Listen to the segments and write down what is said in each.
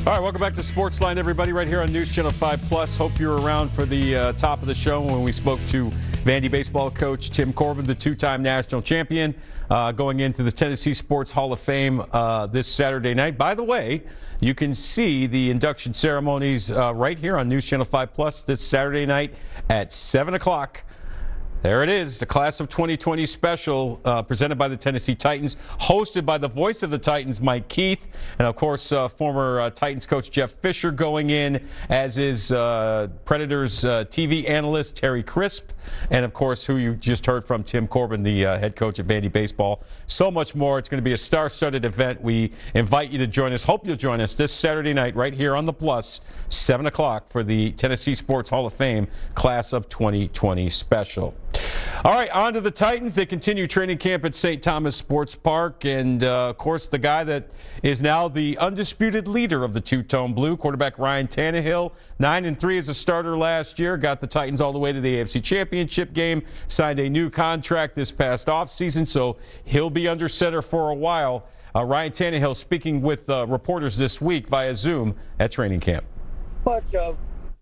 All right, welcome back to SportsLine, everybody, right here on News Channel 5 Plus. Hope you're around for the top of the show when we spoke to Vandy baseball coach Tim Corbin, the two-time national champion, going into the Tennessee Sports Hall of Fame this Saturday night. By the way, you can see the induction ceremonies right here on News Channel 5 Plus this Saturday night at 7 o'clock. There it is, the Class of 2020 special presented by the Tennessee Titans, hosted by the voice of the Titans, Mike Keith, and of course former Titans coach Jeff Fisher going in, as is Predators TV analyst Terry Crisp, and of course who you just heard from, Tim Corbin, the head coach at Vandy baseball. So much more. It's going to be a star-studded event. We invite you to join us. Hope you'll join us this Saturday night right here on the Plus, 7 o'clock for the Tennessee Sports Hall of Fame Class of 2020 special. All right, on to the Titans. They continue training camp at St. Thomas Sports Park. And, of course, the guy that is now the undisputed leader of the two-tone blue, quarterback Ryan Tannehill, 9-3 as a starter last year, got the Titans all the way to the AFC Championship game, signed a new contract this past offseason, so he'll be under center for a while. Ryan Tannehill speaking with reporters this week via Zoom at training camp. How much of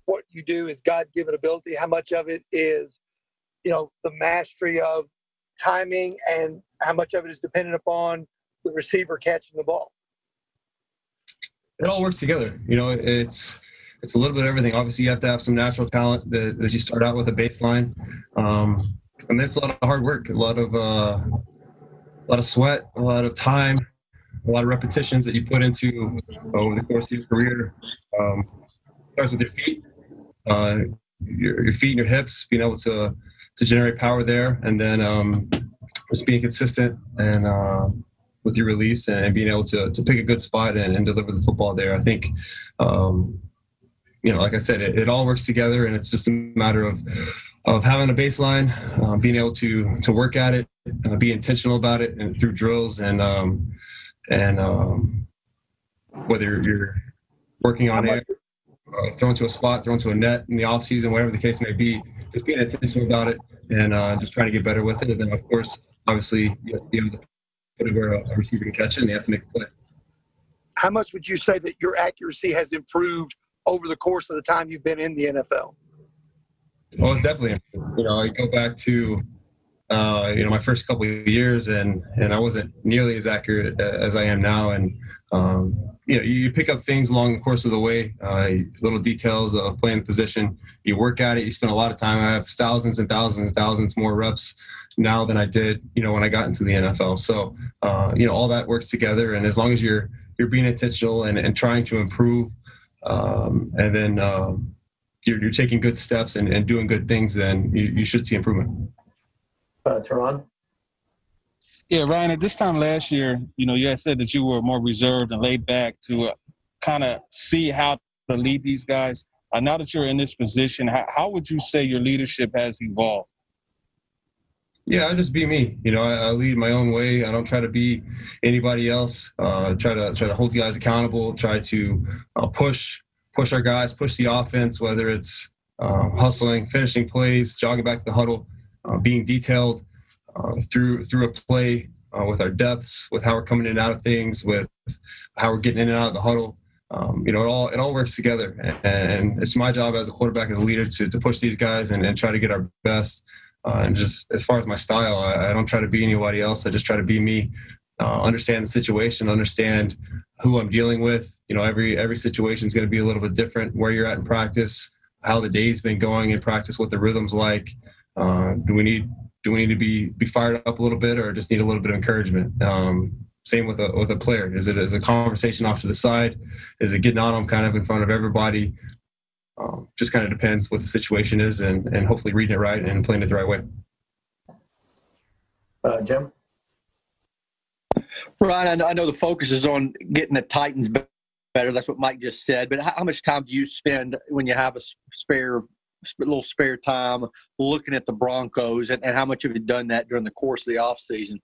what you do is God-given ability? How much of it is the mastery of timing, and how much of it is dependent upon the receiver catching the ball? It all works together. It's a little bit of everything. Obviously, you have to have some natural talent that you start out with a baseline. And it's a lot of hard work, a lot of sweat, a lot of time, a lot of repetitions that you put into over the course of your career. Starts with your feet, your feet and your hips, being able to generate power there, and then just being consistent and with your release and being able to pick a good spot and deliver the football there. I think, like I said, it all works together, and it's just a matter of having a baseline, being able to work at it, be intentional about it, and through drills and whether you're working on it, throwing to a spot, throwing to a net in the off season, whatever the case may be, just being intentional about it and just trying to get better with it. And then, of course, obviously, you have to be able to put it where a receiver can catch it, and they have to make a play. How much would you say that your accuracy has improved over the course of the time you've been in the NFL? Well, it's definitely improved. I go back to my first couple of years, and I wasn't nearly as accurate as I am now. And you pick up things along the course of the way, little details of playing the position. You work at it. You spend a lot of time. I have thousands and thousands and thousands more reps now than I did, when I got into the NFL. So, all that works together. And as long as you're being intentional and trying to improve, and then you're taking good steps and doing good things, then you should see improvement. Teron? Yeah, Ryan, at this time last year, you had said that you were more reserved and laid back to kind of see how to lead these guys. Now that you're in this position, how would you say your leadership has evolved? Yeah, I just be me. I lead my own way. I don't try to be anybody else. Try to hold the guys accountable. Try to push our guys, push the offense, whether it's hustling, finishing plays, jogging back the huddle, being detailed through a play with our depths, with how we're coming in and out of things, with how we're getting in and out of the huddle. It all works together, and it's my job as a quarterback, as a leader, to push these guys and try to get our best. And just as far as my style, I don't try to be anybody else. I just try to be me, understand the situation, understand who I'm dealing with. Every situation is going to be a little bit different, where you're at in practice, how the day's been going in practice, what the rhythm's like. Do we need to be fired up a little bit, or just need a little bit of encouragement? Same with a player. Is it a conversation off to the side? Is it getting on them kind of in front of everybody? Just kind of depends what the situation is, and hopefully reading it right and playing it the right way. Jim? Ryan, I know the focus is on getting the Titans better. That's what Mike just said. But how much time do you spend when you have a little spare time looking at the Broncos, and how much have you done that during the course of the offseason?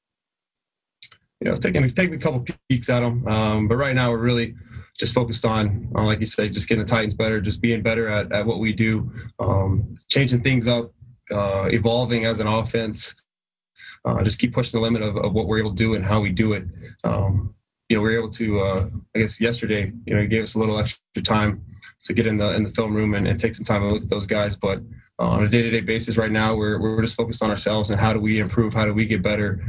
Taking a couple peeks at them. But right now we're really just focused on, like you said, just getting the Titans better, just being better at what we do, changing things up, evolving as an offense, just keep pushing the limit of what we're able to do and how we do it. we were able to, I guess yesterday, he gave us a little extra time to get in the film room and take some time to look at those guys. But on a day-to-day basis right now, we're just focused on ourselves and how do we improve, how do we get better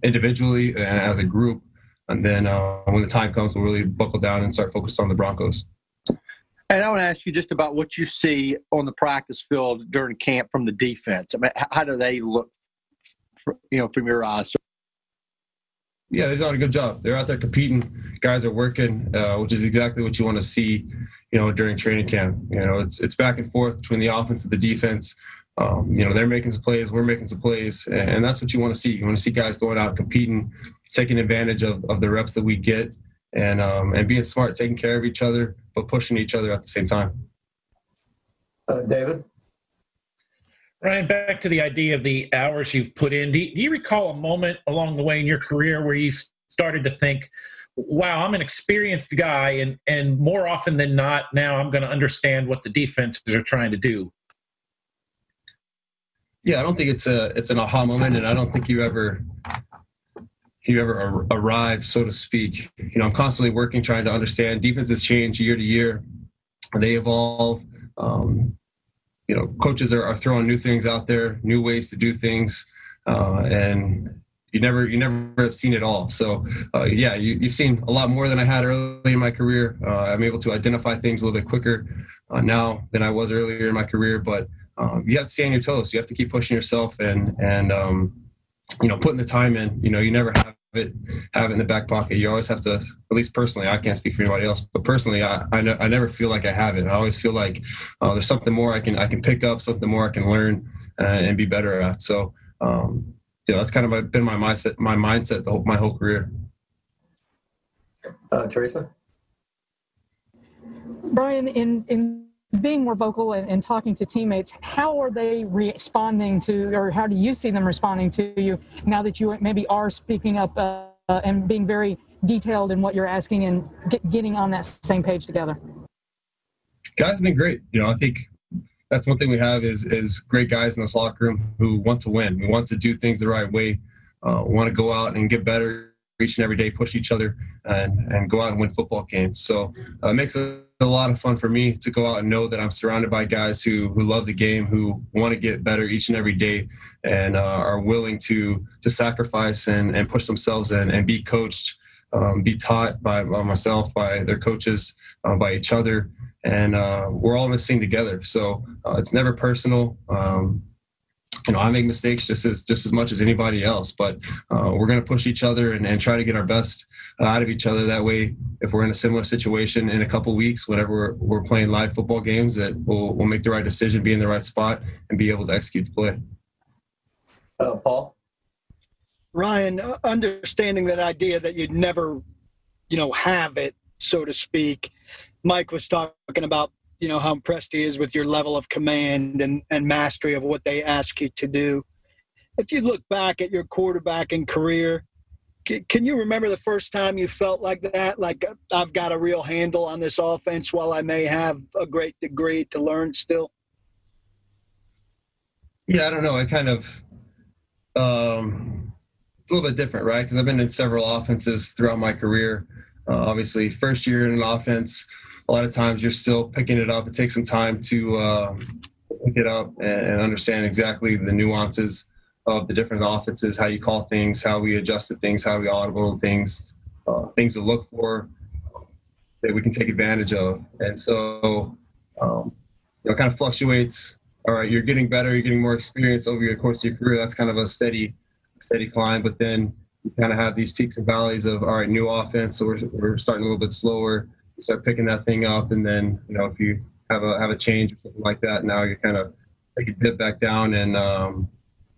individually and as a group. And then when the time comes, we'll really buckle down and start focused on the Broncos. And I want to ask you just about what you see on the practice field during camp from the defense. I mean, how do they look, from your eyes? Yeah, they've done a good job. They're out there competing. Guys are working, which is exactly what you want to see, during training camp. It's back and forth between the offense and the defense. They're making some plays, we're making some plays, and that's what you want to see. You want to see guys going out competing, taking advantage of the reps that we get, and being smart, taking care of each other, but pushing each other at the same time. David? Ryan, back to the idea of the hours you've put in. Do you recall a moment along the way in your career where you started to think, wow, I'm an experienced guy, and more often than not, now I'm going to understand what the defenses are trying to do? Yeah, I don't think it's an aha moment, and I don't think you ever arrive, so to speak. I'm constantly working, trying to understand. Defenses change year to year. They evolve. Coaches are throwing new things out there, new ways to do things, and you never have seen it all. So, you've seen a lot more than I had early in my career. I'm able to identify things a little bit quicker now than I was earlier in my career, but you have to stay on your toes. You have to keep pushing yourself and putting the time in. You never have it in the back pocket. You always have to, at least personally, I can't speak for anybody else, but personally, I never feel like I have it. I always feel like there's something more I can pick up, something more I can learn and be better at. So, that's kind of been my mindset my whole career. Teresa? Brian, in being more vocal and talking to teammates, how are they responding to, or how do you see them responding to you now that you maybe are speaking up and being very detailed in what you're asking and getting on that same page together? Guys have been great. I think that's one thing we have is great guys in this locker room who want to win. We want to do things the right way. Want to go out and get better each and every day, push each other, and go out and win football games. So it makes it a lot of fun for me to go out and know that I'm surrounded by guys who love the game, who want to get better each and every day, and are willing to sacrifice and push themselves and be coached, be taught by myself, by their coaches, by each other. And we're all in this thing together. So it's never personal. I make mistakes just as much as anybody else, but we're going to push each other and try to get our best out of each other. That way, if we're in a similar situation in a couple of weeks, whenever we're playing live football games, that we'll make the right decision, be in the right spot, and be able to execute the play. Paul? Ryan, understanding that idea that you'd never, have it, so to speak, Mike was talking about, how impressed he is with your level of command and mastery of what they ask you to do. If you look back at your quarterbacking career, can you remember the first time you felt like that? Like, I've got a real handle on this offense while I may have a great degree to learn still? Yeah, I don't know. I kind of it's a little bit different, right? Because I've been in several offenses throughout my career. Obviously, first year in an offense, a lot of times you're still picking it up. It takes some time to pick it up and understand exactly the nuances of the different offenses, how you call things, how we adjusted things, how we audible things, things to look for that we can take advantage of. And so, it kind of fluctuates. All right, you're getting better, you're getting more experience over the course of your career. That's kind of a steady climb. But then you kind of have these peaks and valleys of, all right, new offense, so we're starting a little bit slower. You start picking that thing up, and then if you have a change or something like that, now you're kind of take a dip back down, and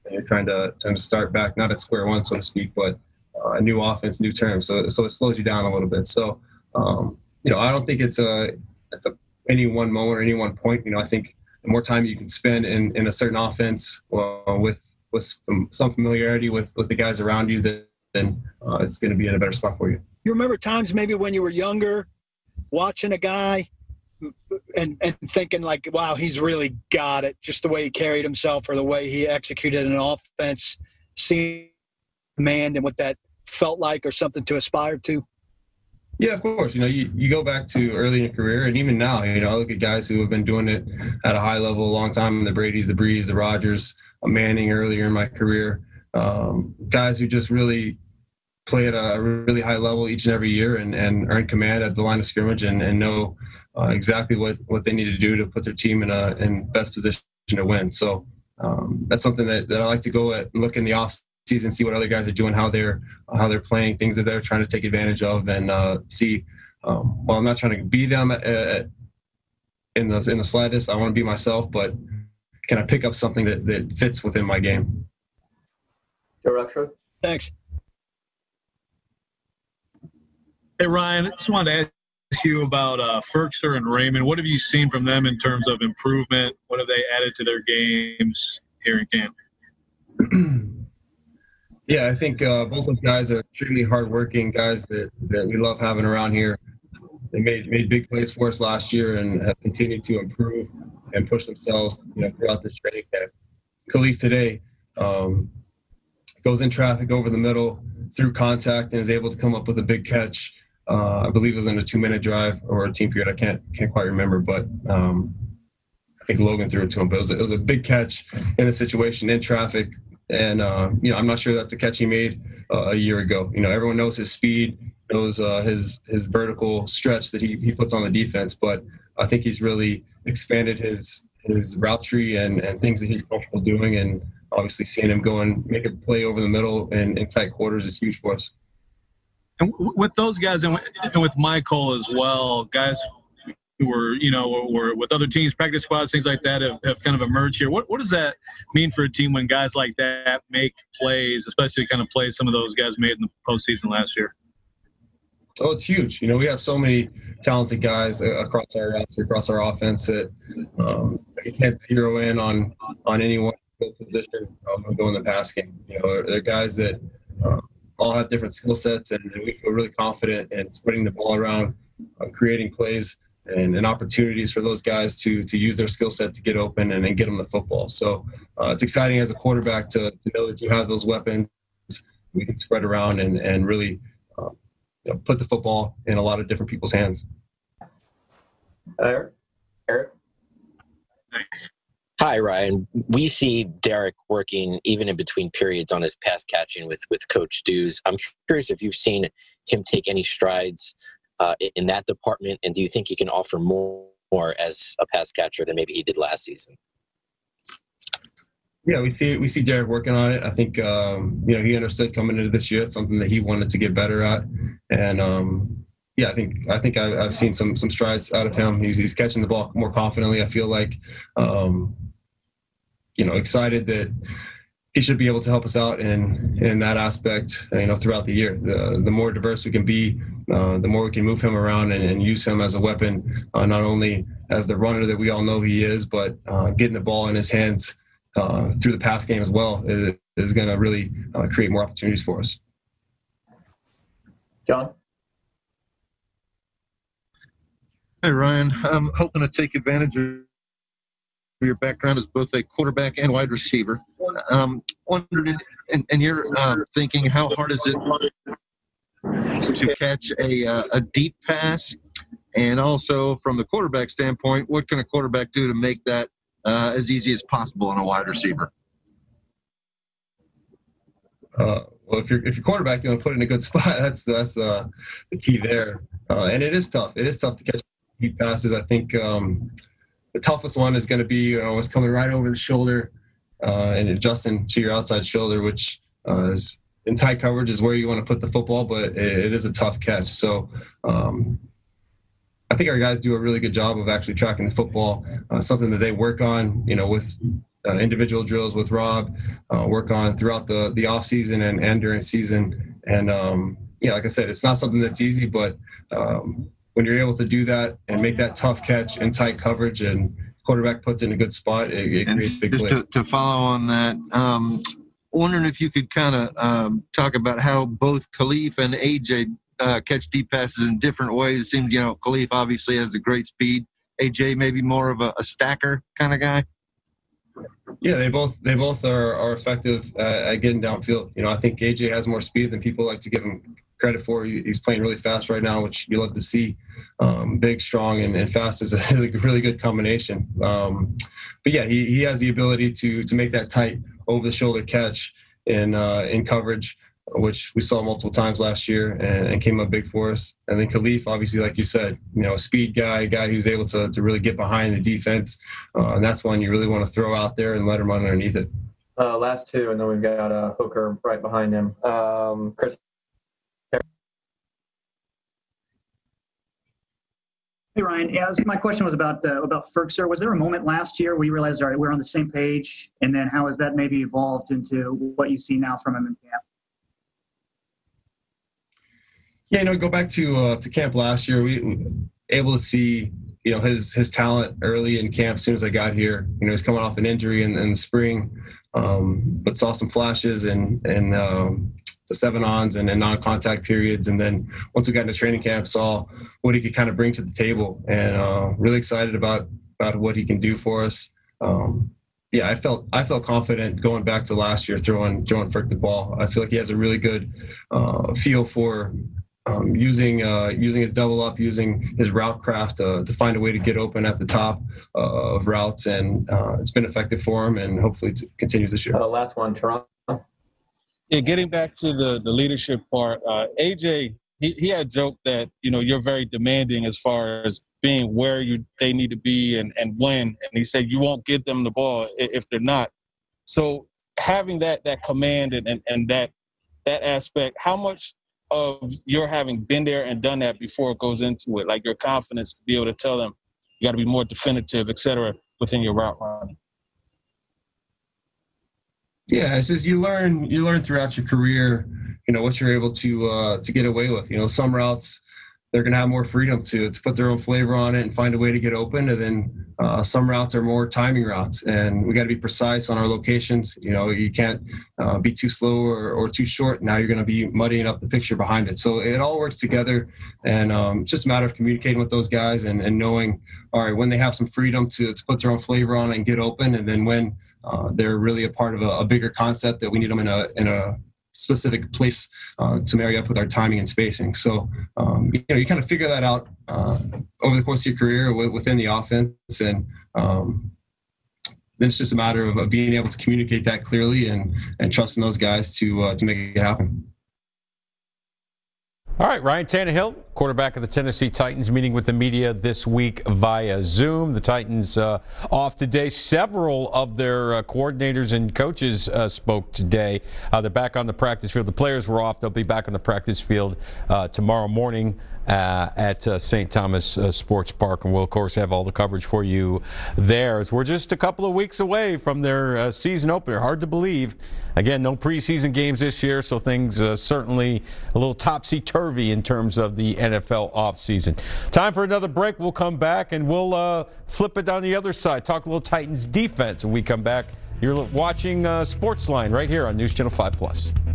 you're trying to start back, not at square one, so to speak, but a new offense, new term. So it slows you down a little bit. So I don't think it's any one moment or any one point. I think the more time you can spend in a certain offense with some familiarity with the guys around you, then it's going to be in a better spot for you. You remember times maybe when you were younger, watching a guy and thinking like, wow, he's really got it, just the way he carried himself or the way he executed an offense, seeing command and what that felt like or something to aspire to? Yeah, of course. You go back to early in your career, and even now, I look at guys who have been doing it at a high level a long time, the Bradys, the Brees, the Rodgers, Manning earlier in my career, guys who just really play at a really high level each and every year and earn command at the line of scrimmage and know exactly what they need to do to put their team in best position to win. So that's something that I like to go at and look in the off season, see what other guys are doing, how they're playing, things that they're trying to take advantage of, and see. Well, I'm not trying to be them in the slightest. I want to be myself, but can I pick up something that fits within my game? Joe Ruxford. Thanks. Hey, Ryan, I just wanted to ask you about Ferkser and Raymond. What have you seen from them in terms of improvement? What have they added to their games here in camp? Yeah, I think both those guys are extremely hardworking guys that we love having around here. They made big plays for us last year and have continued to improve and push themselves throughout this training camp. Khalif today goes in traffic over the middle through contact and is able to come up with a big catch. I believe it was in a 2-minute drive or a team period. I can't quite remember, but I think Logan threw it to him. But it was a big catch in a situation in traffic. And, I'm not sure that's a catch he made a year ago. Everyone knows his speed, knows his vertical stretch that he puts on the defense. But I think he's really expanded his route tree and things that he's comfortable doing. And obviously seeing him go and make a play over the middle and in tight quarters is huge for us. And with those guys and with Michael as well, guys who were with other teams, practice squads, things like that have kind of emerged here. What does that mean for a team when guys like that make plays, especially kind of plays some of those guys made in the postseason last year? Oh, it's huge. We have so many talented guys across our roster, across our offense that you can't zero in on any one position go in the pass game. They're guys that all have different skill sets, and we feel really confident in spreading the ball around, creating plays and opportunities for those guys to use their skill set to get open and get them the football. So it's exciting as a quarterback to know that you have those weapons we can spread around and really put the football in a lot of different people's hands. Eric? Hi, Ryan. We see Derek working even in between periods on his pass catching with Coach Dews. I'm curious if you've seen him take any strides in that department, and do you think he can offer more as a pass catcher than maybe he did last season? Yeah, we see Derek working on it. I think he understood coming into this year it's something that he wanted to get better at, and I think I've seen some strides out of him. He's catching the ball more confidently. I feel like excited that he should be able to help us out in that aspect, throughout the year. The more diverse we can be, the more we can move him around and use him as a weapon, not only as the runner that we all know he is, but getting the ball in his hands through the pass game as well is going to really create more opportunities for us. John? Hey, Ryan. I'm hoping to take advantage of your background as both a quarterback and wide receiver. Wondering, and you're thinking, how hard is it to catch a deep pass? And also, from the quarterback standpoint, what can a quarterback do to make that as easy as possible on a wide receiver? Well, if you're quarterback, you want to put it in a good spot. That's the key there. And it is tough. It is tough to catch deep passes. I think the toughest one is going to be what's coming right over the shoulder and adjusting to your outside shoulder, which is in tight coverage is where you want to put the football, but it is a tough catch. So I think our guys do a really good job of actually tracking the football, something that they work on, with individual drills with Rob, work on throughout the off season and during season. And like I said, it's not something that's easy, but when you're able to do that and make that tough catch in tight coverage and quarterback puts it in a good spot, it creates big plays. To follow on that, wondering if you could kind of talk about how both Khalif and AJ catch deep passes in different ways. It seems, Khalif obviously has the great speed. AJ maybe more of a stacker kind of guy. Yeah, they both are effective at getting downfield. You know, I think AJ has more speed than people like to give him credit for. He's playing really fast right now, which you love to see. Big, strong, and fast is a really good combination. But yeah, he has the ability to make that tight over-the-shoulder catch in coverage, which we saw multiple times last year and came up big for us. And then Khalif, obviously, like you said, you know, a speed guy who's able to really get behind the defense. And that's one you really want to throw out there and let him run underneath it. Last two, and then we've got Hooker right behind him. Chris. Hey, Ryan. Yeah, my question was about Ferguson. Was there a moment last year where you realized, all right, we're on the same page? And then how has that maybe evolved into what you see now from him in camp? Yeah, you know, go back to camp last year. We were able to see, you know, his talent early in camp as soon as I got here. You know, he's coming off an injury in the spring, but saw some flashes in the 7-ons and non-contact periods. And then once we got into training camp, saw what he could kind of bring to the table, and really excited about what he can do for us. Yeah, I felt confident going back to last year throwing Ferk the ball. I feel like he has a really good feel for using his double up, using his route craft to find a way to get open at the top of routes, and it's been effective for him, and hopefully it continues this year. Last one, Toronto. Yeah, getting back to the leadership part, AJ, he had joked that, you know, you're very demanding as far as being where they need to be and when, and he said you won't get them the ball if they're not. So having that command and that aspect, how much of your having been there and done that before it goes into it, like your confidence to be able to tell them you got to be more definitive, et cetera, within your route running? Yeah, it's just you learn throughout your career, you know, what you're able to get away with. You know, some routes they're going to have more freedom to put their own flavor on it and find a way to get open, and then some routes are more timing routes, and we got to be precise on our locations. You know, you can't be too slow or too short. Now you're going to be muddying up the picture behind it. So it all works together, and it's just a matter of communicating with those guys and knowing, all right, when they have some freedom to put their own flavor on it and get open, and then when they're really a part of a bigger concept that we need them in a specific place to marry up with our timing and spacing. So, you know, you kind of figure that out over the course of your career within the offense, and then it's just a matter of being able to communicate that clearly and trusting those guys to make it happen. All right, Ryan Tannehill, quarterback of the Tennessee Titans, meeting with the media this week via Zoom. The Titans off today. Several of their coordinators and coaches spoke today. They're back on the practice field. The players were off. They'll be back on the practice field tomorrow morning at St. Thomas Sports Park, and we'll, of course, have all the coverage for you there. As we're just a couple of weeks away from their season opener. Hard to believe. Again, no preseason games this year, so things certainly a little topsy-turvy in terms of the NFL offseason. Time for another break. We'll come back, and we'll flip it down the other side, talk a little Titans defense when we come back. You're watching SportsLine right here on News Channel 5+.